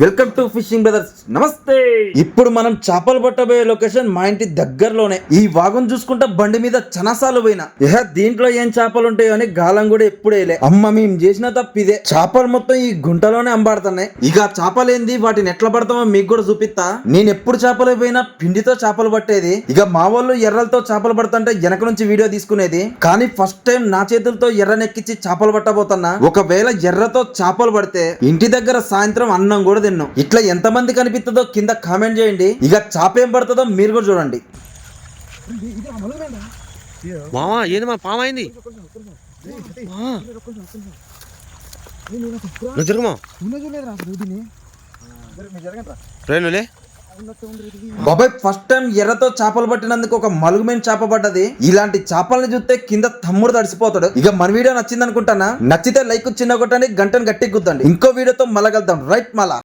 Welcome to fishing brothers. నమస్తే. ఇప్పుడు మనం చేపలు పట్టబోయే లొకేషన్ మా ఇంటి దగ్గరలోనే. ఈ వాగం చూసుకుంటా బండి మీద చనసాలు పోయినా దీంట్లో ఏం చేపలు ఉంటాయో అని గాలం కూడా ఎప్పుడు వేయలే. అమ్మ మేము చేసిన తప్పిదే. చేపలు మొత్తం ఈ గుంటలోనే అంబాడుతున్నాయి. ఇక చేపలేంది వాటిని ఎట్లా పడతామో మీకు కూడా చూపిస్తా. నేను ఎప్పుడు చేపలు పోయినా పిండితో చేపలు పట్టేది. ఇక మా వాళ్ళు ఎర్రలతో చేపలు పడుతుంటే వెనక నుంచి వీడియో తీసుకునేది. కానీ ఫస్ట్ టైం నా చేతులతో ఎర్రనెక్కించి చేపలు పట్టబోతున్నా. ఒకవేళ ఎర్రతో చేపలు పడితే ఇంటి దగ్గర సాయంత్రం అన్నం కూడా తిన్నాం. ఇట్లా ఎంత మంది కనిపిస్తుందో కింద కామెంట్ చేయండి. ఇక చాప ఏం పడుతుందో మీరు కూడా చూడండి. మామా ఏంది మా పామైంది ట్రైన్లే బాబాయ్ ఫస్ట్ టైం ఎర్రతో చేపలు పట్టినందుకు ఒక మలుగుమైన చేప పడ్డది. ఇలాంటి చేపల్ని చూస్తే కింద తమ్ముడు తడిసిపోతాడు. ఇక మన వీడియో నచ్చింది అనుకుంటానా? నచ్చితే లైక్ చిన్న కొట్టండి, గంటను గట్టి గుద్దండి. ఇంకో వీడియోతో మళ్ళా కలుద్దాం. రైట్ మళ్ళా.